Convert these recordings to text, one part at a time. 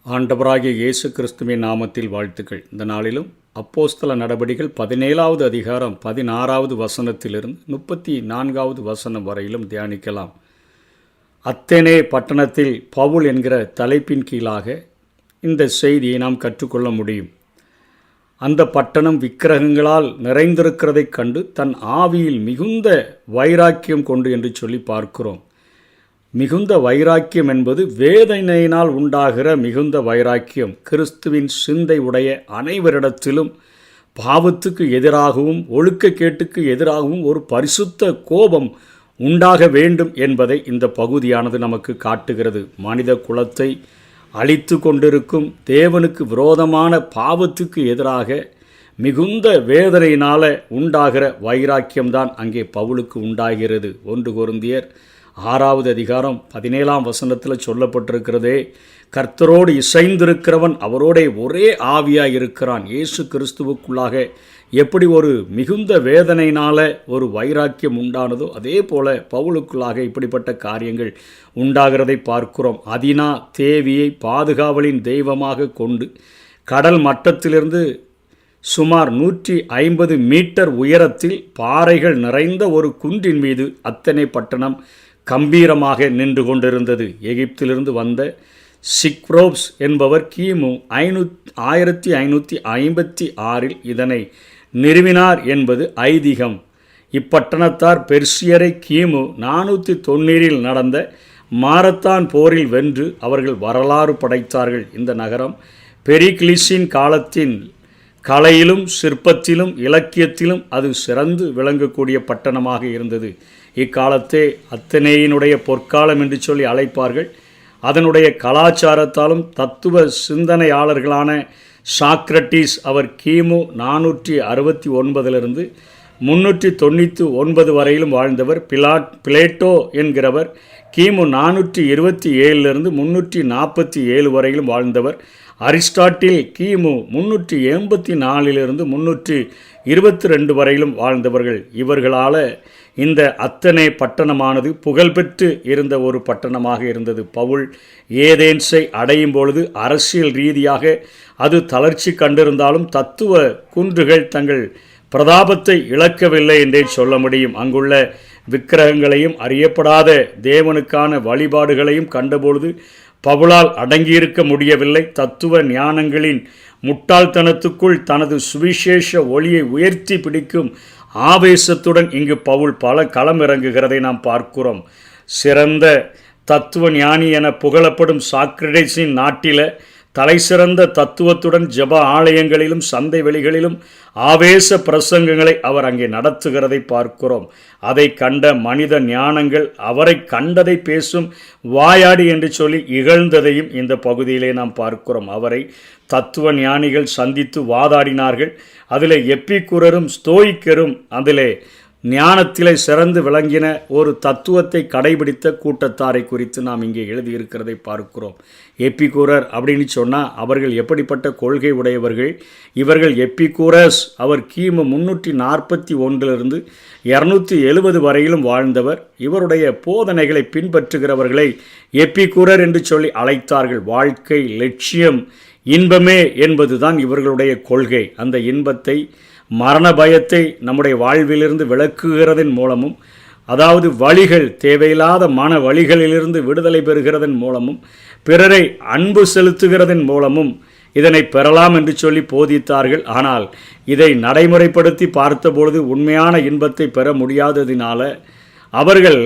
ஆண்டவராகிய இயேசு கிறிஸ்துவின் நாமத்தில் வாழ்த்துக்கள். இந்த நாளிலும் அப்போஸ்தல நடபடிகள் 17வது அதிகாரம் 16வது வசனத்திலிருந்து 34வது வசனம் வரையிலும் தியானிக்கலாம். அத்தேனே பட்டணத்தில் பவுல் என்கிற தலைப்பின் கீழாக இந்த செய்தியை நாம் கற்றுக்கொள்ள முடியும். அந்த பட்டணம் விக்கிரகங்களால் நிறைந்திருக்கிறதைக் கண்டு தன் ஆவியில் மிகுந்த வைராக்கியம் கொண்டு என்று சொல்லி பார்க்கிறோம். மிகுந்த வைராக்கியம் என்பது வேதனையினால் உண்டாகிற மிகுந்த வைராக்கியம். கிறிஸ்துவின் சிந்தை உடைய அனைவரிடத்திலும் பாவத்துக்கு எதிராகவும் ஒழுக்கக்கேட்டுக்கு எதிராகவும் ஒரு பரிசுத்த கோபம் உண்டாக வேண்டும் என்பதை இந்த பகுதியானது நமக்கு காட்டுகிறது. மனித குலத்தை அழித்து கொண்டிருக்கும் தேவனுக்கு விரோதமான பாவத்துக்கு எதிராக மிகுந்த வேதனையினால் உண்டாகிற வைராக்கியம்தான் அங்கே பவுலுக்கு உண்டாகிறது. 1 கொரிந்தியர் 6வது அதிகாரம் 17ஆம் வசனத்தில் சொல்லப்பட்டிருக்கிறதே, கர்த்தரோடு இசைந்திருக்கிறவன் அவரோட ஒரே ஆவியாய் இருக்கிறான். இயேசு கிறிஸ்துவுக்குள்ளாக எப்படி ஒரு மிகுந்த வேதனையினால் ஒரு வைராக்கியம் உண்டானதோ அதே போல பவுலுக்குள்ளாக இப்படிப்பட்ட காரியங்கள் உண்டாகிறதை பார்க்கிறோம். அதினா தேவியை பாதுகாவலின் தெய்வமாக கொண்டு கடல் மட்டத்திலிருந்து சுமார் 150 மீட்டர் உயரத்தில் பாறைகள் நிறைந்த ஒரு குன்றின் மீது அத்தனை பட்டணம் கம்பீரமாக நின்று கொண்டிருந்தது. எகிப்திலிருந்து வந்த சிக்ரோப்ஸ் என்பவர் கிமு 1556 இதனை நிறுவினார் என்பது ஐதீகம். இப்பட்டணத்தார் பெர்சியரை கிமு 490 நடந்த மாரத்தான் போரில் வென்று அவர்கள் வரலாறு படைத்தார்கள். இந்த நகரம் பெரிக்லிஸின் காலத்தின் கலையிலும் சிற்பத்திலும் இலக்கியத்திலும் அது சிறந்து விளங்கக்கூடிய பட்டணமாக இருந்தது. இக்காலத்தே அத்தனேயினுடைய பொற்காலம் என்று சொல்லி அழைப்பார்கள். அதனுடைய கலாச்சாரத்தாலும் தத்துவ சிந்தனையாளர்களான சாக்ரட்டிஸ் அவர் கிமு 469 399 வரையிலும் வாழ்ந்தவர். பிளேட்டோ என்கிறவர் கிமு 427 347 வரையிலும் வாழ்ந்தவர். அரிஸ்டாட்டில் கிமு 384 322 வரையிலும் வாழ்ந்தவர்கள். இவர்களால் இந்த அத்தனை பட்டணமானது புகழ்பெற்று இருந்த ஒரு பட்டணமாக இருந்தது. பவுல் ஏதேன்ஸை அடையும் பொழுது அரசியல் ரீதியாக அது தளர்ச்சி கண்டிருந்தாலும் தத்துவ குன்றுகள் தங்கள் பிரதாபத்தை இழக்கவில்லை என்றே சொல்ல முடியும். அங்குள்ள விக்கிரகங்களையும் அறியப்படாத தேவனுக்கான வழிபாடுகளையும் கண்டபொழுது பவுலால் அடங்கியிருக்க முடியவில்லை. தத்துவ ஞானங்களின் முட்டாள்தனத்துக்குள் தனது சுவிசேஷ ஒளியை உயர்த்தி பிடிக்கும் ஆவேசத்துடன் இங்கு பவுல் பல களம் இறங்குகிறதை நாம் பார்க்கிறோம். சிறந்த தத்துவ ஞானி என புகழப்படும் சாக்ரட்டிஸின் நாட்டில தலை சிறந்த தத்துவத்துடன் ஜெப ஆலயங்களிலும் சந்தை வெளிகளிலும் ஆவேச பிரசங்கங்களை அவர் அங்கே நடத்துகிறதை பார்க்கிறோம். அதை கண்ட மனித ஞானங்கள் அவரை கண்டதை பேசும் வாயாடி என்று சொல்லி இகழ்ந்ததையும் இந்த பகுதியிலே நாம் பார்க்கிறோம். அவரை தத்துவ ஞானிகள் சந்தித்து வாதாடினார்கள். அதில் எப்பிக்குரரும் ஸ்தோயிக்கரும் அதிலே ஞானத்திலே சிறந்து விளங்கின ஒரு தத்துவத்தை கடைபிடித்த கூட்டத்தாரை குறித்து நாம் இங்கே எழுதியிருக்கிறதை பார்க்கிறோம். எப்பிக்கூரர் அப்படின்னு சொன்னால் அவர்கள் எப்படிப்பட்ட கொள்கை உடையவர்கள்? இவர்கள் எப்பிக்கூரஸ் அவர் கிமு 341 270 வரையிலும் வாழ்ந்தவர். இவருடைய போதனைகளை பின்பற்றுகிறவர்களை எப்பிக்கூரர் என்று சொல்லி அழைத்தார்கள். வாழ்க்கை லட்சியம் இன்பமே என்பதுதான் இவர்களுடைய கொள்கை. அந்த இன்பத்தை மரண பயத்தை நம்முடைய வாழ்விலிருந்து விலக்குகிறதன் மூலமும், அதாவது வழிகள் தேவையில்லாத மன வழிகளிலிருந்து விடுதலை பெறுகிறதன் மூலமும், பிறரை அன்பு செலுத்துகிறதன் மூலமும் இதனை பெறலாம் என்று சொல்லி போதித்தார்கள். ஆனால் இதை நடைமுறைப்படுத்தி பார்த்தபொழுது உண்மையான இன்பத்தை பெற முடியாததினால அவர்கள்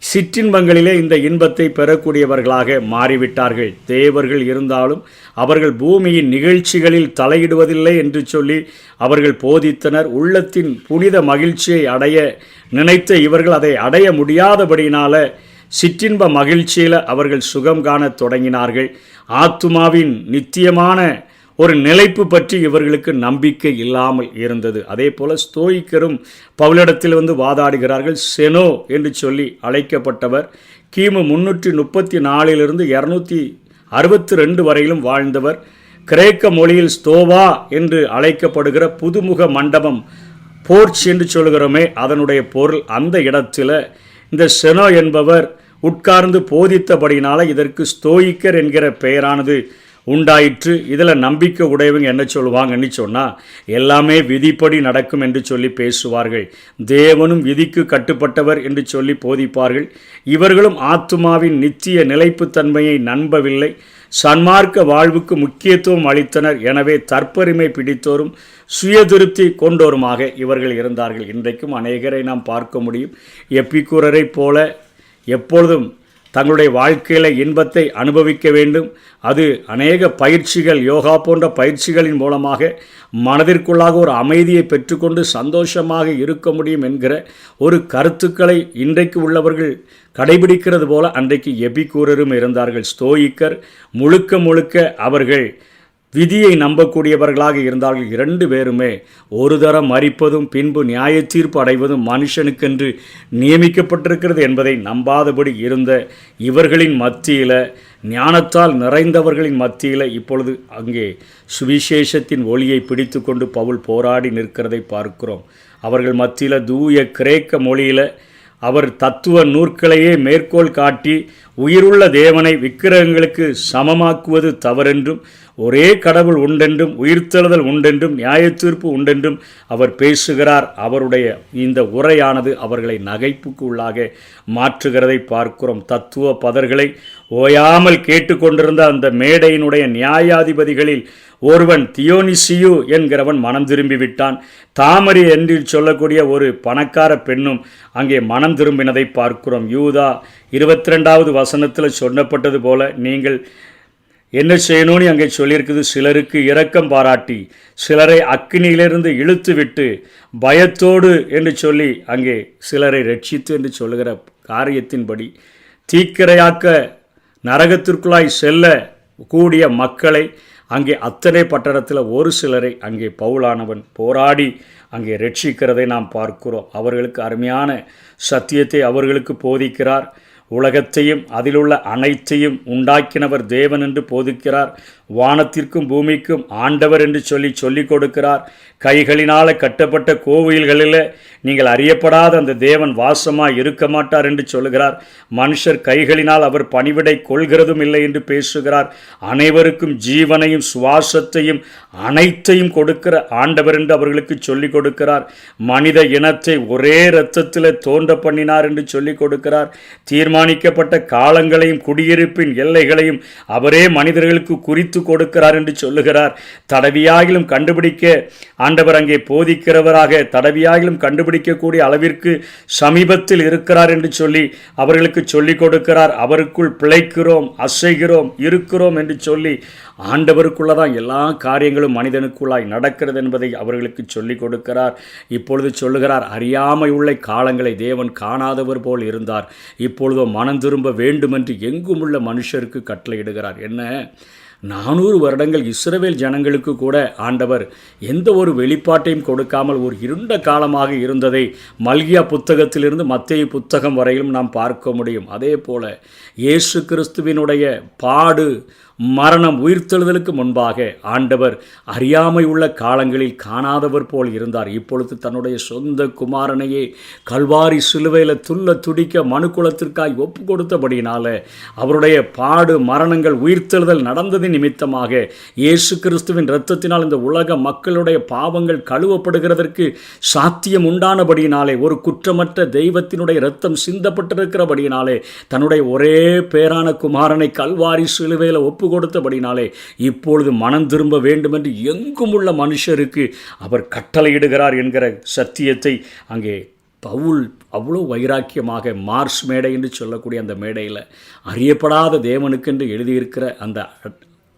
சிற்றின்பங்களிலே இந்த இன்பத்தை பெறக்கூடியவர்களாக மாறிவிட்டார்கள். தேவர்கள் இருந்தாலும் அவர்கள் பூமியின் நிகழ்ச்சிகளில் தலையிடுவதில்லை என்று சொல்லி அவர்கள் போதித்தனர். உள்ளத்தின் புனித மகிழ்ச்சியை அடைய நினைத்த இவர்கள் அதை அடைய முடியாதபடியினால சிற்றின்ப மகிழ்ச்சியில் அவர்கள் சுகம் காணத் தொடங்கினார்கள். ஆத்துமாவின் நித்தியமான ஒரு நிலைப்பு பற்றி இவர்களுக்கு நம்பிக்கை இல்லாமல் இருந்தது. அதே போல ஸ்தோயிக்கரும் பவுலிடத்தில் வாதாடுகிறார்கள். செனோ என்று சொல்லி அழைக்கப்பட்டவர் கிமு 334 262 வரையிலும் வாழ்ந்தவர். கிரேக்க மொழியில் ஸ்தோவா என்று அழைக்கப்படுகிற புதுமுக மண்டபம், போர்ச் என்று சொல்கிறோமே, அதனுடைய பொருள் அந்த இடத்துல இந்த செனோ என்பவர் உட்கார்ந்து போதித்தபடினால இதற்கு ஸ்தோயிக்கர் என்கிற பெயரானது உண்டாயிற்று. இதில் நம்பிக்கை உடையவங்க என்ன சொல்லுவாங்கன்னு சொன்னால், எல்லாமே விதிப்படி நடக்கும் என்று சொல்லி பேசுவார்கள். தேவனும் விதிக்கு கட்டுப்பட்டவர் என்று சொல்லி போதிப்பார்கள். இவர்களும் ஆத்துமாவின் நித்திய நிலைப்புத்தன்மையை நம்பவில்லை. சன்மார்க்க வாழ்வுக்கு முக்கியத்துவம் அளித்தனர். எனவே தற்பெருமை பிடித்தோரும் சுயதிருப்தி கொண்டோருமாக இவர்கள் இருந்தார்கள். இன்றைக்கும் அநேகரை நாம் பார்க்க முடியும். எப்பிக்கூரரை போல எப்பொழுதும் தங்களுடைய வாழ்க்கையில் இன்பத்தை அனுபவிக்க வேண்டும். அது அநேக பயிற்சிகள், யோகா போன்ற பயிற்சிகளின் மூலமாக மனதிற்குள்ளாக ஒரு அமைதியை பெற்றுக்கொண்டு சந்தோஷமாக இருக்க முடியும் என்கிற ஒரு கருத்துக்களை இன்றைக்கு உள்ளவர்கள் கடைபிடிக்கிறது போல அன்றைக்கு எபிக்கூரரும் இருந்தார்கள். ஸ்தோயிக்கர் முழுக்க அவர்கள் விதியை நம்பக்கூடியவர்களாக இருந்தார்கள். இரண்டு பேருமே ஒரு தரம் மரிப்பதும் பின்பு நியாய தீர்ப்பு அடைவதும் மனுஷனுக்கென்று நியமிக்கப்பட்டிருக்கிறது என்பதை நம்பாதபடி இருந்த இவர்களின் மத்தியில், ஞானத்தால் நிறைந்தவர்களின் மத்தியில் இப்பொழுது அங்கே சுவிசேஷத்தின் ஒளியை பிடித்து கொண்டு பவுல் போராடி நிற்கிறதை பார்க்கிறோம். அவர்கள் மத்தியில் தூய கிரேக்க மொழியில் அவர் தத்துவ நூற்களையே மேற்கோள் காட்டி உயிருள்ள தேவனை விக்கிரகங்களுக்கு சமமாக்குவது தவறென்றும், ஒரே கடவுள் உண்டென்றும், உயிர்த்தெழுதல் உண்டென்றும், நியாயத்தீர்ப்பு உண்டென்றும் அவர் பேசுகிறார். அவருடைய இந்த உரையானது அவர்களை நகைப்புக்கு உள்ளாக மாற்றுகிறதை பார்க்கிறோம். தத்துவ பதர்களை ஓயாமல் கேட்டுக்கொண்டிருந்த அந்த மேடையினுடைய நியாயாதிபதிகளில் ஒருவன் தியோனிசியு என்கிறவன் மனம் திரும்பிவிட்டான். தாமரி என்று சொல்லக்கூடிய ஒரு பணக்கார பெண்ணும் அங்கே மனம் திரும்பினதை பார்க்கிறோம். யூதா 22வது வசனத்தில் சொல்லப்பட்டது போல நீங்கள் என்ன செய்யணும்னு அங்கே சொல்லியிருக்குது. சிலருக்கு இரக்கம் பாராட்டி சிலரை அக்கினியிலிருந்து இழுத்து விட்டு பயத்தோடு என்று சொல்லி அங்கே சிலரை ரட்சித்து என்று சொல்லுகிற காரியத்தின்படி தீக்கிரையாக்க நரகத்திற்குள்ளாய் செல்ல கூடிய மக்களை அங்கே அத்தனை பட்டணத்தில் ஒரு சிலரை அங்கே பவுலானவன் போராடி அங்கே ரட்சிக்கிறதை நாம் பார்க்கிறோம். அவர்களுக்கு அருமையான சத்தியத்தை அவர்களுக்கு போதிக்கிறார். உலகத்தையும் அதிலுள்ள அனைத்தையும் உண்டாக்கினவர் தேவன் என்று போதிக்கிறார். வானத்திற்கும் பூமிக்கும் ஆண்டவர் என்று சொல்லிக் கொடுக்கிறார். கைகளினால் கட்டப்பட்ட கோவில்களில் நீங்கள் அறியப்படாத அந்த தேவன் வாசமாக இருக்க மாட்டார் என்று சொல்லுகிறார். மனுஷர் கைகளினால் அவர் பணிவிடை கொள்கிறதும் இல்லை என்று பேசுகிறார். அனைவருக்கும் ஜீவனையும் சுவாசத்தையும் அனைத்தையும் கொடுக்கிற ஆண்டவர் என்று அவர்களுக்கு சொல்லிக் கொடுக்கிறார். மனித இனத்தை ஒரே இரத்தத்தில் தோன்ற பண்ணினார் என்று சொல்லிக் கொடுக்கிறார். தீர்மானிக்கப்பட்ட காலங்களையும் குடியிருப்பின் எல்லைகளையும் அவரே மனிதர்களுக்கு குறித்து கொடுக்கிறார் என்று சொல்லுகிறார். தடவியாகிலும் கண்டுபிடிக்க ஆண்டவர் அங்கே போதிக்கிறவராக தடவியாகிலும் கண்டுபிடிக்கக்கூடிய அளவிற்கு சமீபத்தில் இருக்கிறார் என்று சொல்லி அவர்களுக்கு சொல்லிக் கொடுக்கிறார். அவருக்குள் பிழைக்கிறோம், அசைகிறோம், இருக்கிறோம் என்று சொல்லி ஆண்டவருக்குள்ளதான் எல்லா காரியங்களும் மனிதனுக்குள்ளாய் நடக்கிறது என்பதை அவர்களுக்கு சொல்லிக் கொடுக்கிறார். இப்பொழுது சொல்லுகிறார், அறியாமை உள்ள காலங்களை தேவன் காணாதவர் போல் இருந்தார். இப்பொழுதோ மனம் திரும்ப வேண்டுமென்று எங்கும் உள்ள மனுஷருக்கு கட்டளையிடுகிறார். என்ன 400 வருடங்கள் இஸ்ரவேல் ஜனங்களுக்கு கூட ஆண்டவர் எந்த ஒரு வெளிப்பாட்டையும் கொடுக்காமல் ஒரு இருண்ட காலமாக இருந்ததை மல்கியா புத்தகத்திலிருந்து மத்தேயு புத்தகம் வரையிலும் நாம் பார்க்க முடியும். அதே போல இயேசு கிறிஸ்துவினுடைய பாடு, மரணம், உயிர்த்தெழுதலுக்கு முன்பாக ஆண்டவர் அறியாமை உள்ள காலங்களில் காணாதவர் போல் இருந்தார். இப்பொழுது தன்னுடைய சொந்த குமாரனையே கல்வாரி சிலுவையில் துள்ள துடிக்க மனுக்குலத்திற்காய் ஒப்பு கொடுத்தபடியினால அவருடைய பாடு, மரணங்கள், உயிர்த்தெழுதல் நடந்தது நிமித்தமாக இயேசு கிறிஸ்துவின் இரத்தத்தினால் இந்த உலக மக்களுடைய பாவங்கள் கழுவப்படுகிறதற்கு சாத்தியம் உண்டானபடியினாலே, ஒரு குற்றமற்ற தெய்வத்தினுடைய இரத்தம் சிந்தப்பட்டிருக்கிறபடியினாலே தன்னுடைய ஒரே பேரான குமாரனை கல்வாரி சிலுவையில் ஒப்பு கொடுத்தபடினாலே இப்பொழுது மனம் திரும்ப வேண்டும் என்று எங்கும் உள்ள மனுஷருக்கு அவர் கட்டளையிடுகிறார் என்கிற சத்தியத்தை அங்கே பவுல் அவ்வளோ வைராக்கியமாக மார்ஸ் மேடை என்று சொல்லக்கூடிய அந்த மேடையில் அறியப்படாத தேவனுக்கென்று எழுதியிருக்கிற அந்த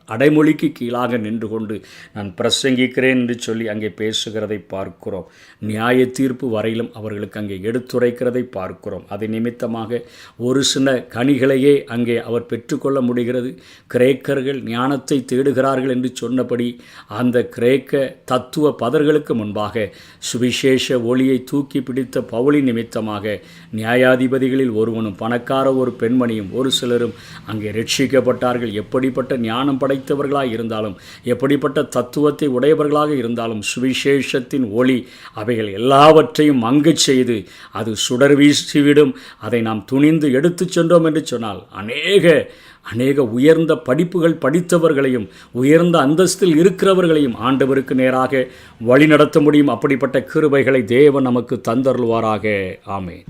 அடைமொழிக்கு கீழாக நின்று கொண்டு நான் பிரசங்கிக்கிறேன் என்று சொல்லி அங்கே பேசுகிறதை பார்க்கிறோம். நியாய தீர்ப்பு வரையிலும் அவர்களுக்கு அங்கே எடுத்துரைக்கிறதை பார்க்கிறோம். அது நிமித்தமாக ஒரு சில கனிகளையே அங்கே அவர் பெற்றுக்கொள்ள முடிகிறது. கிரேக்கர்கள் ஞானத்தை தேடுகிறார்கள் என்று சொன்னபடி அந்த கிரேக்க தத்துவ பதர்களுக்கு முன்பாக சுவிசேஷ ஒளியை தூக்கி பிடித்த பவுலின் நிமித்தமாக நியாயாதிபதிகளில் ஒருவனும் பணக்கார ஒரு பெண்மணியும் ஒரு சிலரும் அங்கே ரட்சிக்கப்பட்டார்கள். எப்படிப்பட்ட ஞானம் படைத்தவர்களாக இருந்தாலும், எப்படிப்பட்ட தத்துவத்தை உடையவர்களாக இருந்தாலும், சுவிசேஷத்தின் ஒளி அவைகள் எல்லாவற்றையும் மங்கச் செய்து அது சுடர் வீசிவிடும். அதை நாம் துணிந்து எடுத்து சென்றோம் என்று சொன்னால் அநேக அநேக உயர்ந்த படிப்புகள் படித்தவர்களையும் உயர்ந்த அந்தஸ்தில் இருக்கிறவர்களையும் ஆண்டவருக்கு நேராக வழிநடத்த முடியும். அப்படிப்பட்ட கிருபைகளை தேவன் நமக்கு தந்தருள்வாராக. ஆமென்.